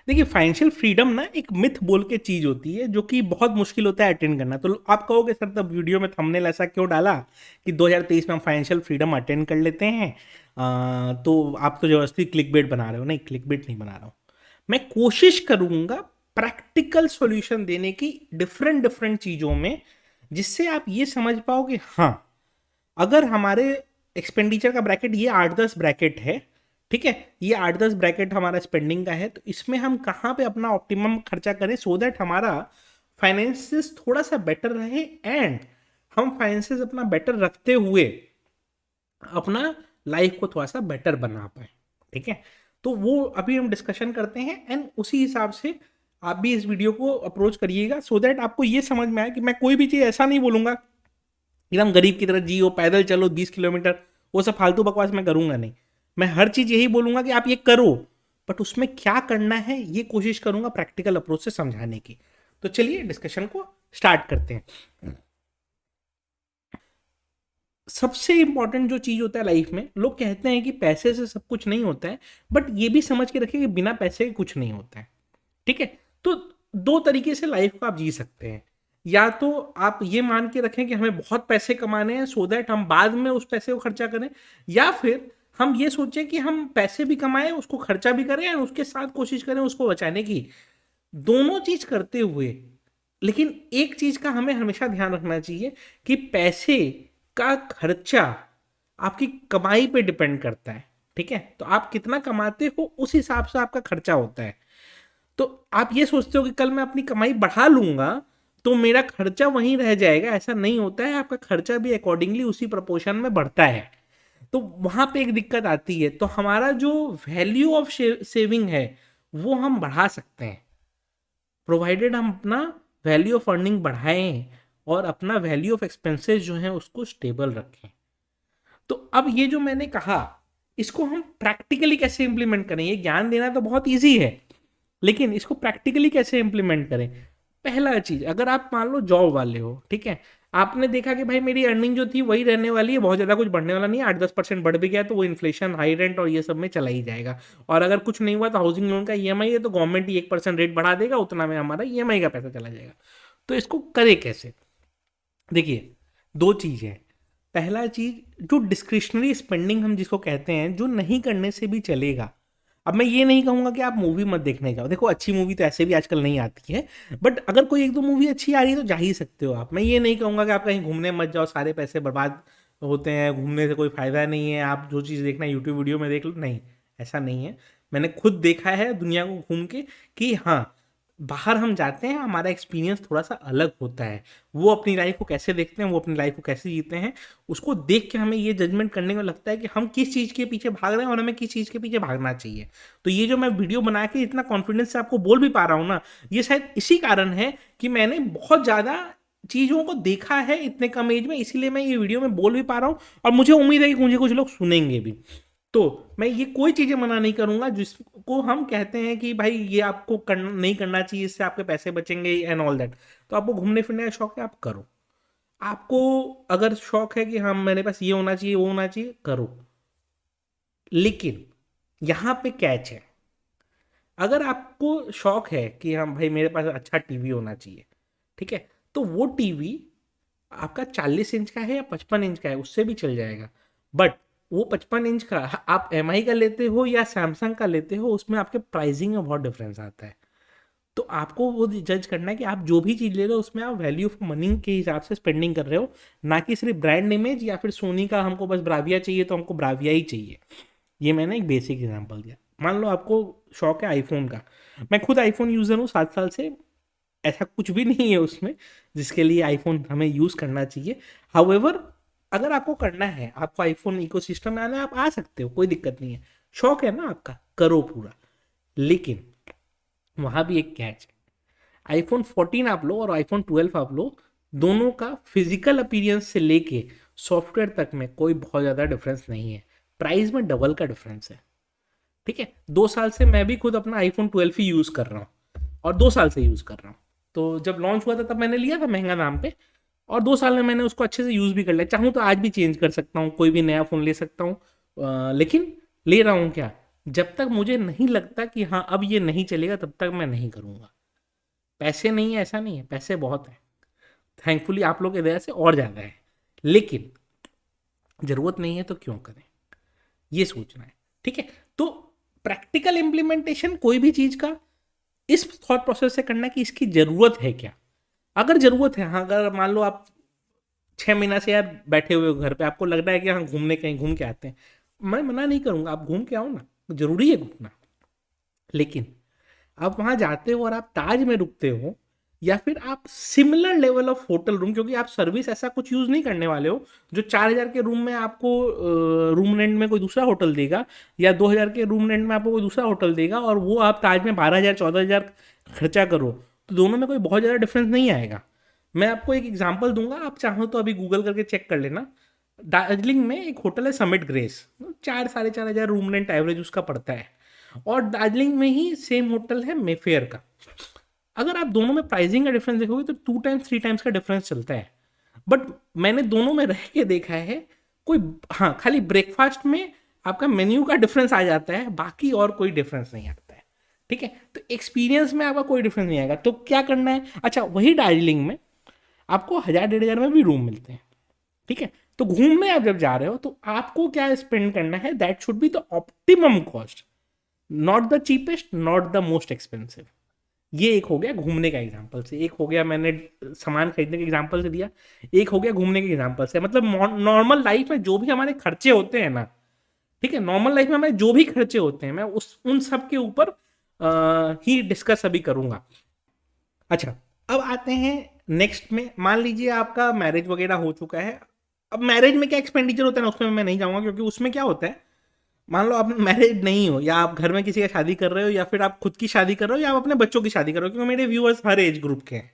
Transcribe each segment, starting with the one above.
देखिए financial freedom ना एक मिथ बोल के चीज़ होती है जो कि बहुत मुश्किल होता है अटेंड करना। तो आप कहोगे सर तब वीडियो में थंबनेल ऐसा क्यों डाला कि 2023 में हम फाइनेंशियल फ्रीडम अटेंड कर लेते हैं। तो आप तो जबरदस्ती क्लिक बेट बना रहे हो। नहीं, क्लिक बेट नहीं बना रहा हूँ। मैं कोशिश करूँगा प्रैक्टिकल सॉल्यूशन देने की डिफरेंट डिफरेंट चीज़ों में, जिससे आप ये समझ पाओ कि हाँ, अगर हमारे एक्सपेंडिचर का ब्रैकेट ये 8-10 ब्रैकेट है, ठीक है, ये 8-10 ब्रैकेट हमारा स्पेंडिंग का है, तो इसमें हम कहाँ पे अपना ऑप्टिमम खर्चा करें सो दैट हमारा फाइनेंसिस थोड़ा सा बेटर रहे, एंड हम फाइनेंसिस अपना बेटर रखते हुए अपना लाइफ को थोड़ा सा बेटर बना पाए। ठीक है, तो वो अभी हम डिस्कशन करते हैं, एंड उसी हिसाब से आप भी इस वीडियो को अप्रोच करिएगा सो दैट आपको ये समझ में आए कि मैं कोई भी चीज़ ऐसा नहीं बोलूँगा एकदम गरीब की तरह जियो, पैदल चलो 20 किलोमीटर, वो सब फालतू बकवास मैं करूंगा नहीं। मैं हर चीज यही बोलूंगा कि आप ये करो, बट उसमें क्या करना है ये कोशिश करूंगा प्रैक्टिकल अप्रोच से समझाने की। तो चलिए डिस्कशन को स्टार्ट करते हैं। सबसे इंपॉर्टेंट जो चीज होता है लाइफ में, लोग कहते हैं कि पैसे से सब कुछ नहीं होता है, बट ये भी समझ के रखिए कि बिना पैसे के कुछ नहीं होता है। ठीक है, तो दो तरीके से लाइफ को आप जी सकते हैं। या तो आप ये मान के रखें कि हमें बहुत पैसे कमाने हैं सो दैट हम बाद में उस पैसे को खर्चा करें, या फिर हम ये सोचें कि हम पैसे भी कमाएं, उसको खर्चा भी करें और उसके साथ कोशिश करें उसको बचाने की। दोनों चीज करते हुए, लेकिन एक चीज का हमें हमेशा ध्यान रखना चाहिए कि पैसे का खर्चा आपकी कमाई पे डिपेंड करता है। ठीक है, तो आप कितना कमाते हो उस हिसाब से आपका खर्चा होता है। तो आप ये सोचते हो कि कल मैं अपनी कमाई बढ़ा लूंगा तो मेरा खर्चा वहीं रह जाएगा, ऐसा नहीं होता है। आपका खर्चा भी अकॉर्डिंगली उसी प्रोपोर्शन में बढ़ता है। तो वहां पे एक दिक्कत आती है। तो हमारा जो वैल्यू ऑफ सेविंग है वो हम बढ़ा सकते हैं, प्रोवाइडेड हम अपना वैल्यू ऑफ अर्निंग बढ़ाएं और अपना वैल्यू ऑफ एक्सपेंसेस जो है उसको स्टेबल रखें। तो अब ये जो मैंने कहा, इसको हम प्रैक्टिकली कैसे इंप्लीमेंट करें? ये ज्ञान देना तो बहुत ईजी है, लेकिन इसको प्रैक्टिकली कैसे इंप्लीमेंट करें? पहला चीज, अगर आप मान लो जॉब वाले हो, ठीक है, आपने देखा कि भाई मेरी अर्निंग जो थी वही रहने वाली है, बहुत ज़्यादा कुछ बढ़ने वाला नहीं है, 8-10% बढ़ भी गया तो वो इन्फ्लेशन, हाई रेंट और ये सब में चला ही जाएगा। और अगर कुछ नहीं हुआ तो हाउसिंग लोन का ईएमआई है तो गवर्नमेंट ही 1% रेट बढ़ा देगा, उतना में हमारा ईएमआई का पैसा चला जाएगा। तो इसको करे कैसे? देखिए, दो चीज़ है। पहला चीज, जो डिस्क्रिशनरी स्पेंडिंग हम जिसको कहते हैं, जो नहीं करने से भी चलेगा। अब मैं ये नहीं कहूंगा कि आप मूवी मत देखने जाओ, देखो अच्छी मूवी तो ऐसे भी आजकल नहीं आती है, बट अगर कोई एक दो मूवी अच्छी आ रही है तो जा ही सकते हो आप। मैं ये नहीं कहूंगा कि आप कहीं घूमने मत जाओ, सारे पैसे बर्बाद होते हैं, घूमने से कोई फायदा नहीं है, आप जो चीज़ देखना है यूट्यूब वीडियो में देख लो। नहीं, ऐसा नहीं है। मैंने खुद देखा है दुनिया को घूम के कि हाँ, बाहर हम जाते हैं, हमारा एक्सपीरियंस थोड़ा सा अलग होता है। वो अपनी लाइफ को कैसे देखते हैं, वो अपनी लाइफ को कैसे जीते हैं, उसको देख के हमें ये जजमेंट करने को लगता है कि हम किस चीज़ के पीछे भाग रहे हैं और हमें किस चीज़ के पीछे भागना चाहिए। तो ये जो मैं वीडियो बना के इतना कॉन्फिडेंस से आपको बोल भी पा रहा हूँ ना, ये शायद इसी कारण है कि मैंने बहुत ज़्यादा चीज़ों को देखा है इतने कम एज में, इसीलिए मैं ये वीडियो में बोल भी पा रहा हूँ और मुझे उम्मीद है कि मुझे कुछ लोग सुनेंगे भी। तो मैं ये कोई चीज़ें मना नहीं करूंगा जिसको हम कहते हैं कि भाई ये आपको नहीं करना चाहिए, इससे आपके पैसे बचेंगे एंड ऑल दैट। तो आपको घूमने फिरने का शौक है, आप करो। आपको अगर शौक है कि हाँ मेरे पास ये होना चाहिए वो होना चाहिए, करो। लेकिन यहाँ पे कैच है, अगर आपको शौक है कि हाँ भाई मेरे पास अच्छा टीवी होना चाहिए, ठीक है, तो वो टीवी आपका 40 इंच का है या 55 इंच का है उससे भी चल जाएगा। बट वो 55 इंच का आप एमआई का लेते हो या सैमसंग का लेते हो, उसमें आपके प्राइसिंग में बहुत डिफरेंस आता है। तो आपको वो जज करना है कि आप जो भी चीज़ ले रहे हो उसमें आप वैल्यू ऑफ मनी के हिसाब से स्पेंडिंग कर रहे हो, ना कि सिर्फ ब्रांड इमेज या फिर सोनी का हमको बस ब्राविया चाहिए तो हमको ब्राविया ही चाहिए। ये मैंने एक बेसिक एग्जांपल दिया। मान लो आपको शौक है आईफोन का, मैं खुद आईफोन यूज़र हूँ 7 साल से, ऐसा कुछ भी नहीं है उसमें जिसके लिए आईफोन हमें यूज़ करना चाहिए। हाउएवर, अगर आपको करना है, आपको आईफोन इकोसिस्टम में आना है, आप आ सकते हो, कोई दिक्कत नहीं है। शौक है ना आपका, करो पूरा। लेकिन वहाँ भी एक कैच है, आईफोन 14 आप लो और आईफोन 12 आप लो, दोनों का फिजिकल अपीयरेंस से लेके सॉफ्टवेयर तक में कोई बहुत ज़्यादा डिफरेंस नहीं है, प्राइस में डबल का डिफरेंस है। ठीक है, 2 साल से मैं भी खुद अपना आईफोन 12 ही यूज़ कर रहा हूँ और 2 साल से यूज़ कर रहा हूँ। तो जब लॉन्च हुआ था तब मैंने लिया था महंगा दाम पे, और 2 साल में मैंने उसको अच्छे से यूज़ भी कर लिया। चाहूँ तो आज भी चेंज कर सकता हूँ, कोई भी नया फ़ोन ले सकता हूँ, लेकिन ले रहा हूँ क्या, जब तक मुझे नहीं लगता कि हाँ अब ये नहीं चलेगा तब तक मैं नहीं करूँगा। पैसे नहीं है ऐसा नहीं है, पैसे बहुत हैं, थैंकफुली आप लोग की दया से और ज़्यादा है, लेकिन ज़रूरत नहीं है तो क्यों करें, ये सोचना है। ठीक है, तो प्रैक्टिकल इम्प्लीमेंटेशन कोई भी चीज़ का इस थॉट प्रोसेस से करना कि इसकी ज़रूरत है क्या। अगर ज़रूरत है, हाँ, अगर मान लो आप 6 महीना से यार बैठे हुए हो घर पे, आपको लग रहा है कि हाँ घूमने कहीं घूम के आते हैं, मैं मना नहीं करूँगा, आप घूम के आओ ना, ज़रूरी है घूमना। लेकिन आप वहाँ जाते हो और आप ताज में रुकते हो, या फिर आप similar level of hotel room, क्योंकि आप सर्विस ऐसा कुछ यूज़ नहीं करने वाले हो जो 4,000 के रूम में आपको रूम रेंट में कोई दूसरा होटल देगा, या 2,000 के रूम रेंट में आपको कोई दूसरा होटल देगा, और वो आप ताज में 12,000 14,000 खर्चा करो, तो दोनों में कोई बहुत ज़्यादा डिफरेंस नहीं आएगा। मैं आपको एक एग्जांपल दूंगा, आप चाहो तो अभी गूगल करके चेक कर लेना। दार्जिलिंग में एक होटल है समिट ग्रेस, 4 साढ़े 4 हज़ार रूम रेंट एवरेज उसका पड़ता है, और दार्जिलिंग में ही सेम होटल है मेफेयर का। अगर आप दोनों में प्राइसिंग का डिफरेंस देखोगे तो 2 टाइम्स 3 टाइम्स का डिफरेंस चलता है। बट मैंने दोनों में रह के देखा है, कोई, हाँ, खाली ब्रेकफास्ट में आपका मेन्यू का डिफरेंस आ जाता है, बाकी और कोई डिफरेंस नहीं आता है। ठीक है, तो एक्सपीरियंस में आपका कोई डिफरेंस नहीं आएगा। तो क्या करना है, अच्छा वही दार्जिलिंग में आपको 1,000 1,500 में भी रूम मिलते हैं। ठीक है, तो घूमने आप जब जा रहे हो तो आपको क्या स्पेंड करना है, that should be the optimum cost, not the cheapest, not the most expensive. ये एक हो गया घूमने का एग्जाम्पल से, एक हो गया मैंने सामान खरीदने के एग्जाम्पल से दिया, एक हो गया घूमने के एग्जाम्पल से। मतलब नॉर्मल लाइफ में जो भी हमारे खर्चे होते हैं ना, ठीक है, नॉर्मल लाइफ में हमारे जो भी खर्चे होते हैं, मैं उस उन सब के ऊपर ही डिस्कस अभी करूंगा। अच्छा, अब आते हैं नेक्स्ट में। मान लीजिए आपका मैरिज वगैरह हो चुका है। अब मैरिज में क्या एक्सपेंडिचर होता है ना, उसमें मैं नहीं जाऊंगा, क्योंकि उसमें क्या होता है, मान लो आप मैरिड नहीं हो, या आप घर में किसी का शादी कर रहे हो, या फिर आप खुद की शादी कर रहे हो, या आप अपने बच्चों की शादी कर रहे हो, क्योंकि मेरे व्यूअर्स हर एज ग्रुप के हैं।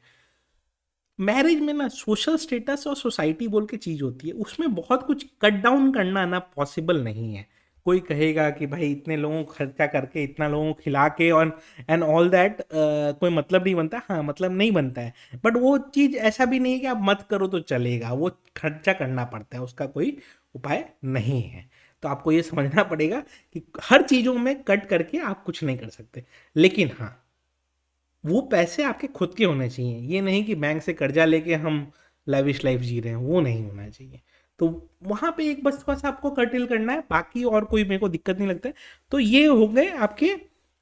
मैरिज में ना सोशल स्टेटस और सोसाइटी बोल के चीज़ होती है, उसमें बहुत कुछ कट डाउन करना ना पॉसिबल नहीं है। कोई कहेगा कि भाई इतने लोगों को खर्चा करके, इतना लोगों को खिला के, और एंड ऑल दैट, कोई मतलब नहीं बनता। हाँ, मतलब नहीं बनता है, बट वो चीज़ ऐसा भी नहीं है कि आप मत करो तो चलेगा, वो खर्चा करना पड़ता है, उसका कोई उपाय नहीं है। तो आपको ये समझना पड़ेगा कि हर चीज़ों में कट करके आप कुछ नहीं कर सकते। लेकिन हाँ, वो पैसे आपके खुद के होने चाहिए, ये नहीं कि बैंक से कर्जा लेके हम लैविश लाइफ जी रहे हैं, वो नहीं होना चाहिए। तो वहाँ पे एक बस थोड़ा सा आपको कर्टेल करना है, बाकी और कोई मेरे को दिक्कत नहीं लगता है। तो ये हो गए आपके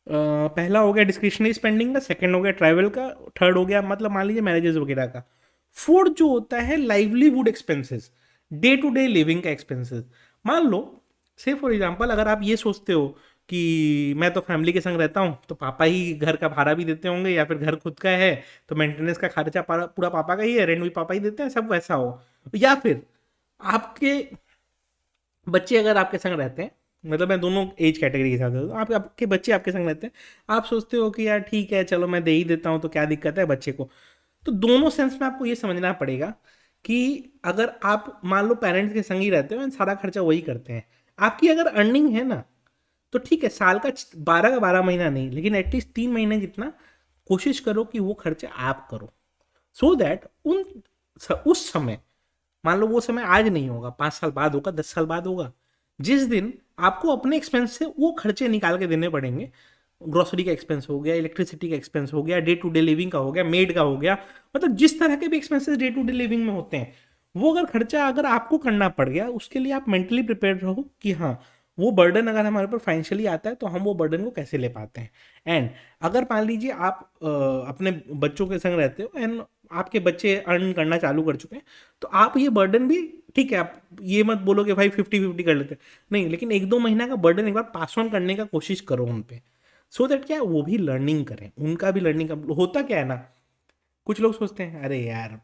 पहला हो गया डिस्क्रिशनरी स्पेंडिंग का, सेकंड हो गया ट्रैवल का, थर्ड हो गया मतलब मान लीजिए मैरिजेस वगैरह का। फोर्थ जो होता है livelihood expenses, day to day living का एक्सपेंसेस। मान लो, से फॉर एग्जांपल, अगर आप ये सोचते हो कि मैं तो फैमिली के संग रहता हूँ तो पापा ही घर का भाड़ा भी देते होंगे, या फिर घर खुद का है तो मेंटेनेंस का खर्चा पूरा पापा का ही है, रेंट भी पापा ही देते हैं, सब वैसा हो। या फिर आपके बच्चे अगर आपके संग रहते हैं, मतलब मैं दोनों एज कैटेगरी के साथ हूँ, आप आपके बच्चे आपके संग रहते हैं, आप सोचते हो कि यार ठीक है चलो मैं दे ही देता हूँ तो क्या दिक्कत है बच्चे को। तो दोनों सेंस में आपको ये समझना पड़ेगा कि अगर आप मान लो पेरेंट्स के संग ही रहते हो, सारा खर्चा वही करते हैं, आपकी अगर अर्निंग है ना, तो ठीक है, साल का 12 का 12 महीना नहीं, लेकिन एटलीस्ट 3 महीने जितना कोशिश करो कि वो खर्चा आप करो, सो दैट उस समय, मान लो वो समय आज नहीं होगा, 5 साल बाद होगा, 10 साल बाद होगा, जिस दिन आपको अपने एक्सपेंस से वो खर्चे निकाल के देने पड़ेंगे। ग्रोसरी का एक्सपेंस हो गया, इलेक्ट्रिसिटी का एक्सपेंस हो गया, डे टू डे लिविंग का हो गया, मेड का हो गया, मतलब जिस तरह के भी expenses day to day living में होते हैं, वो अगर खर्चा अगर आपको करना पड़ गया, उसके लिए आप मेंटली प्रिपेयर रहो कि हाँ, वो बर्डन अगर हमारे ऊपर फाइनेंशियली आता है तो हम वो बर्डन को कैसे ले पाते हैं। एंड अगर मान लीजिए आप अपने बच्चों के संग रहते हो, एंड आपके बच्चे अर्न करना चालू कर चुके हैं, तो आप ये बर्डन भी, ठीक है, आप ये मत बोलो कि भाई 50-50 कर लेते हैं, नहीं, लेकिन 1-2 महीना का बर्डन एक बार पास ऑन करने का कोशिश करो उन पे, सो दैट क्या वो भी लर्निंग करें, उनका भी लर्निंग का होता क्या है ना, कुछ लोग सोचते हैं अरे यार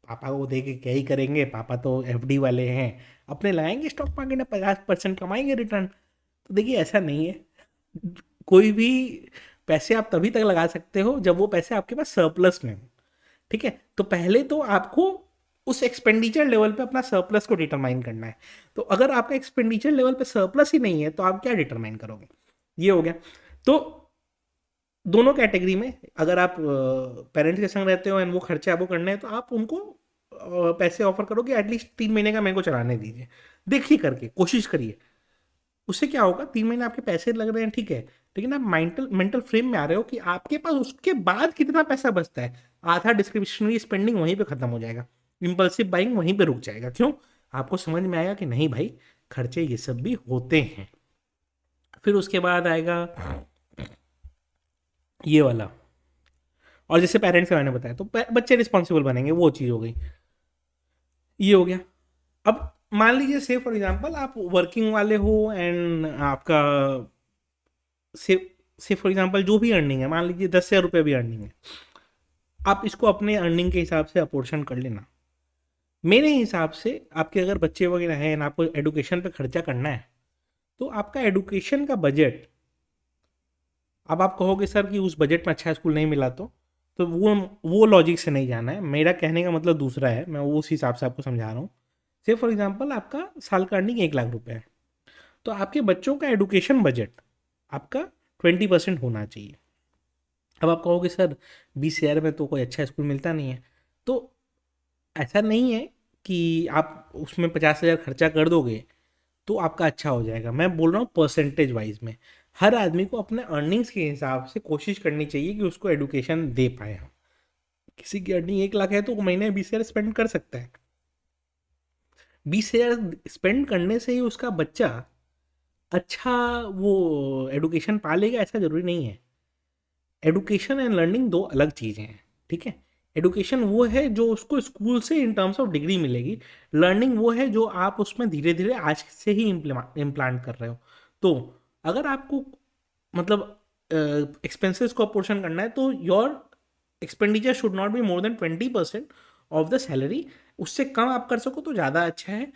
पापा को दे के क्या ही करेंगे, पापा तो एफडी वाले हैं, अपने लाएंगे स्टॉक मार्केट में 50% कमाएंगे रिटर्न। तो देखिए ऐसा नहीं है, कोई भी पैसे आप तभी तक लगा सकते हो जब वो पैसे आपके पास सरप्लस में हो। ठीक है, तो पहले तो आपको उस एक्सपेंडिचर लेवल पे अपना सरप्लस को डिटरमाइन करना है। तो अगर आपका एक्सपेंडिचर लेवल पे सरप्लस ही नहीं है तो आप क्या डिटरमाइन करोगे, ये हो गया। तो दोनों कैटेगरी में अगर आप पेरेंट्स के संग रहते हो एंड वो खर्चे आपको करने हैं, तो आप उनको पैसे ऑफर करो कि एटलीस्ट 3 महीने का मेरे को चलाने दीजिए, देखिए करके कोशिश करिए। उससे क्या होगा, 3 महीने आपके पैसे लग रहे हैं ठीक है, लेकिन आप मेंटल मेंटल फ्रेम में आ रहे हो कि आपके पास उसके बाद कितना पैसा बचता है। आधा डिस्क्रिप्शनरी स्पेंडिंग वहीं पे खत्म हो जाएगा, इम्पल्सिव बाइंग वहीं पे रुक जाएगा। क्यों? आपको समझ में आएगा कि नहीं भाई, खर्चे ये सब भी होते हैं। फिर उसके बाद आएगा ये वाला, और जैसे पेरेंट्स का मैंने बताया, तो बच्चे रिस्पॉन्सिबल बनेंगे, वो चीज़ हो गई, ये हो गया। अब मान लीजिए से फॉर एग्जांपल आप वर्किंग वाले हो एंड आपका से फॉर एग्जांपल जो भी अर्निंग है, मान लीजिए 10,000 रुपये भी अर्निंग है, आप इसको अपने अर्निंग के हिसाब से अपोर्शन कर लेना। मेरे हिसाब से आपके अगर बच्चे वगैरह हैं ना, आपको एडुकेशन पे खर्चा करना है, तो आपका एडुकेशन का बजट, अब आप कहोगे सर कि उस बजट में अच्छा स्कूल नहीं मिला तो वो लॉजिक से नहीं जाना है। मेरा कहने का मतलब दूसरा है, मैं उस हिसाब से आपको समझा रहा हूँ। से फॉर एग्जांपल आपका साल का अर्निंग 1 लाख रुपए है, तो आपके बच्चों का एडुकेशन बजट आपका 20% होना चाहिए। अब आप कहोगे सर 20,000 में तो कोई अच्छा स्कूल मिलता नहीं है, तो ऐसा नहीं है कि आप उसमें 50,000 खर्चा कर दोगे तो आपका अच्छा हो जाएगा। मैं बोल रहा हूँ परसेंटेज वाइज में, हर आदमी को अपने अर्निंग्स के हिसाब से कोशिश करनी चाहिए कि उसको एडुकेशन दे पाए हम। किसी की अर्निंग 1 लाख है तो वो महीने 20,000 स्पेंड कर सकता है। 20,000 स्पेंड करने से ही उसका बच्चा अच्छा वो एडुकेशन पा लेगा ऐसा ज़रूरी नहीं है। एडुकेशन एंड लर्निंग दो अलग चीज़ें हैं, ठीक है। एडुकेशन वो है जो उसको स्कूल से इन टर्म्स ऑफ डिग्री मिलेगी, लर्निंग वो है जो आप उसमें धीरे धीरे आज से ही इम्प्लांट कर रहे हो। तो अगर आपको मतलब एक्सपेंसेस को अपोर्शन करना है तो your expenditure should not be more than 20% of the salary. उससे कम आप कर सको तो ज़्यादा अच्छा है।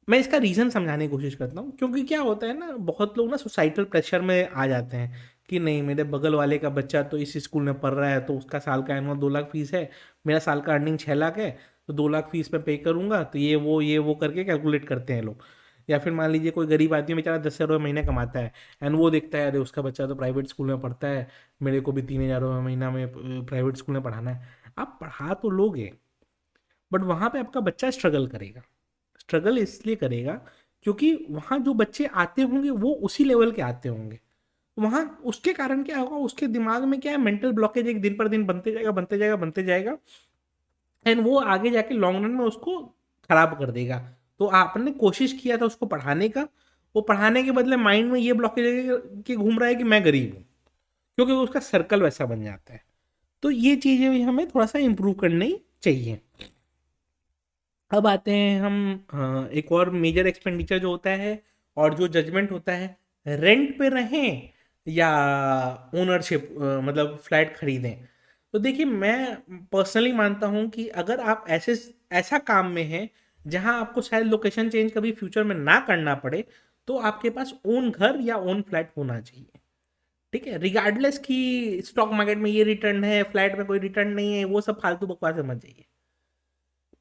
मैं इसका रीज़न समझाने की कोशिश करता हूँ, क्योंकि क्या होता है ना, बहुत लोग ना सोसाइटल प्रेशर में आ जाते हैं कि नहीं मेरे बगल वाले का बच्चा तो इस स्कूल में पढ़ रहा है तो उसका साल का एनुअल 2 लाख फीस है, मेरा साल का अर्निंग 6 लाख है तो 2 लाख फीस में पे करूँगा, तो ये वो करके कैलकुलेट करते हैं लोग। या फिर मान लीजिए कोई गरीब आदमी बेचारा 10,000 रुपये महीने कमाता है एंड वो देखता है अरे उसका बच्चा तो प्राइवेट स्कूल में पढ़ता है, मेरे को भी 3,000 रुपये महीना में प्राइवेट स्कूल में पढ़ाना है। आप पढ़ा तो लोगे, बट वहाँ पे आपका बच्चा स्ट्रगल करेगा। स्ट्रगल इसलिए करेगा क्योंकि वहाँ जो बच्चे आते होंगे वो उसी लेवल के आते होंगे। वहाँ उसके कारण क्या होगा, उसके दिमाग में क्या है, मेंटल ब्लॉकेज एक दिन पर दिन बनते जाएगा बनते जाएगा बनते जाएगा, एंड वो आगे जाके लॉन्ग रन में उसको खराब कर देगा। तो आपने कोशिश किया था उसको पढ़ाने का, वो पढ़ाने के बदले माइंड में ये ब्लॉकेज कि घूम रहा है कि मैं गरीब हूँ, क्योंकि उसका सर्कल वैसा बन जाता है। तो ये चीज़ें भी हमें थोड़ा सा इम्प्रूव करनी चाहिए। अब आते हैं हम एक और मेजर एक्सपेंडिचर जो होता है और जो जजमेंट होता है, रेंट पे रहें या ओनरशिप मतलब फ्लैट खरीदें। तो देखिए मैं पर्सनली मानता हूँ कि अगर आप ऐसा काम में हैं जहाँ आपको शायद लोकेशन चेंज कभी फ्यूचर में ना करना पड़े, तो आपके पास ओन घर या ओन फ्लैट होना चाहिए, ठीक है। रिगार्डलेस कि स्टॉक मार्केट में ये रिटर्न है, फ्लैट में कोई रिटर्न नहीं है, वो सब फालतू बकवास समझ जाइए।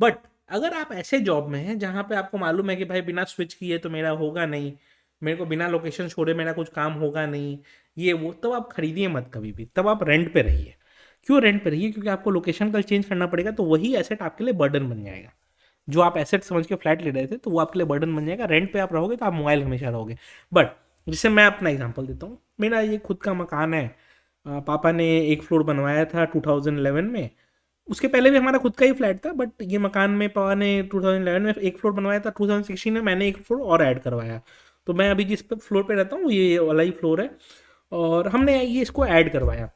बट अगर आप ऐसे जॉब में हैं जहाँ पे आपको मालूम है कि भाई बिना स्विच किए तो मेरा होगा नहीं, मेरे को बिना लोकेशन छोड़े मेरा कुछ काम होगा नहीं, ये वो, तब आप खरीदिए मत कभी भी, तब आप रेंट पे रहिए। क्यों रेंट पे रहिए? क्योंकि आपको लोकेशन कल चेंज करना पड़ेगा तो वही एसेट आपके लिए बर्डन बन जाएगा। जो आप एसेट समझ के फ्लैट ले रहे थे तो वो आपके लिए बर्डन बन जाएगा। रेंट पे आप रहोगे तो आप मोबाइल हमेशा रहोगे। बट जैसे मैं अपना एग्जांपल देता हूँ, मेरा ये खुद का मकान है। पापा ने एक फ्लोर बनवाया था 2011 में। उसके पहले भी हमारा खुद का ही फ्लैट था, बट ये मकान में पापा ने 2011 में एक फ्लोर बनवाया था, 2016 में मैंने एक फ्लोर और ऐड करवाया। तो मैं अभी जिस फ्लोर पे रहता हूँ ये वाला ही फ्लोर है, और हमने ये इसको ऐड करवाया।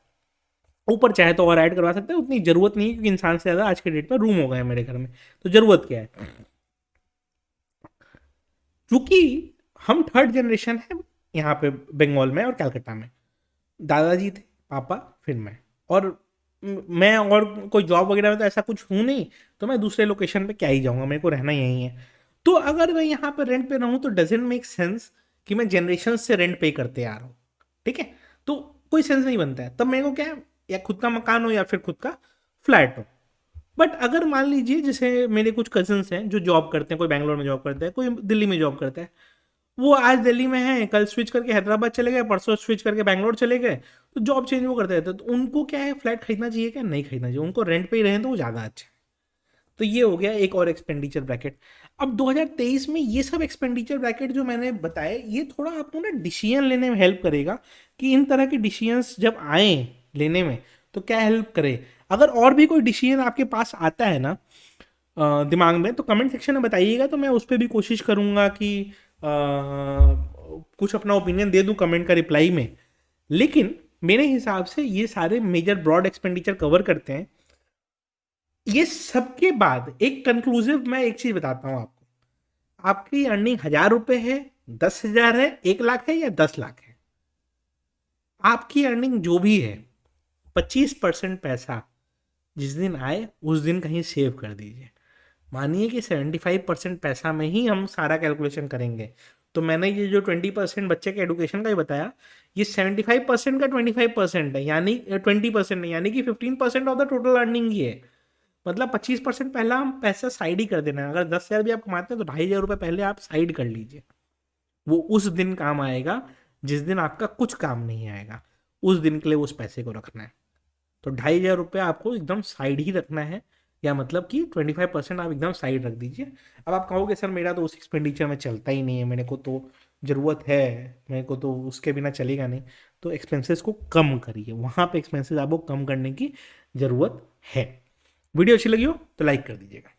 ऊपर चाहे तो और ऐड करवा सकते हैं, उतनी ज़रूरत नहीं है क्योंकि इंसान से ज़्यादा आज के डेट में रूम हो गए हैं मेरे घर में, तो ज़रूरत क्या है। चूँकि हम थर्ड जनरेशन है यहाँ पे बंगाल में और कलकत्ता में, दादाजी थे, पापा, फिर मैं, और मैं और कोई जॉब वगैरह में तो ऐसा कुछ हूँ नहीं, तो मैं दूसरे लोकेशन पे क्या ही जाऊँगा, मेरे को रहना यहीं है। तो अगर मैं यहाँ पे रेंट पे रहूँ तो डजेंट मेक सेंस कि मैं जनरेशन से रेंट पे करते आ रहा हूँ, ठीक है। तो कोई सेंस नहीं बनता है, तब मेरे को क्या है, या खुद का मकान हो या फिर खुद का फ्लैट हो। बट अगर मान लीजिए जैसे मेरे कुछ कजन्स हैं जो जॉब करते हैं, कोई बैंगलोर में जॉब करता है, कोई दिल्ली में जॉब करता है, वो आज दिल्ली में है, कल स्विच करके हैदराबाद चले गए, परसों स्विच करके बैंगलोर चले गए, तो जॉब चेंज वो करते रहते हैं। तो उनको क्या है, फ्लैट खरीदना चाहिए क्या? नहीं खरीदना चाहिए, उनको रेंट पे ही रहें तो वो ज़्यादा अच्छा है। तो ये हो गया एक और एक्सपेंडिचर ब्रैकेट। अब 2023 में ये सब एक्सपेंडिचर ब्रैकेट जो मैंने बताए, ये थोड़ा आपको ना डिसीजन लेने में हेल्प करेगा कि इन तरह के डिसीजंस जब आए लेने में तो क्या हेल्प करे। अगर और भी कोई डिसीजन आपके पास आता है ना दिमाग में, तो कमेंट सेक्शन में बताइएगा, तो मैं उस पर भी कोशिश करूँगा कि कुछ अपना ओपिनियन दे दूँ कमेंट का रिप्लाई में। लेकिन मेरे हिसाब से ये सारे मेजर ब्रॉड एक्सपेंडिचर कवर करते हैं। ये सबके बाद एक कंक्लूसिव मैं एक चीज़ बताता हूँ आपको, आपकी अर्निंग 1,000 रुपये है, 10,000 है, 1 लाख है या 10 लाख है, आपकी अर्निंग जो भी है 25% पैसा जिस दिन आए उस दिन कहीं सेव कर दीजिए। मानिए कि 75% पैसा में ही हम सारा कैलकुलेशन करेंगे, तो मैंने ये जो 20% बच्चे के एडुकेशन का ही बताया, ये 75% का 25% है, यानी 20% नहीं, यानी कि 15% ऑफ द टोटल अर्निंग ही है। मतलब 25% पहला हम पैसा साइड ही कर देना है। अगर 10,000 भी आप कमाते हैं तो 2,500 रुपये पहले आप साइड कर लीजिए। वो उस दिन काम आएगा जिस दिन आपका कुछ काम नहीं आएगा, उस दिन के लिए उस पैसे को रखना है। तो 2,500 रुपये आपको एकदम साइड ही रखना है, या मतलब कि 25% आप एकदम साइड रख दीजिए। अब आप कहोगे सर मेरा तो उस एक्सपेंडिचर में चलता ही नहीं है, मेरे को तो ज़रूरत है, मेरे को तो उसके बिना चलेगा नहीं, तो एक्सपेंसेस को कम करिए, वहाँ पे एक्सपेंसेस आपको कम करने की ज़रूरत है। वीडियो अच्छी लगी हो तो लाइक कर दीजिएगा।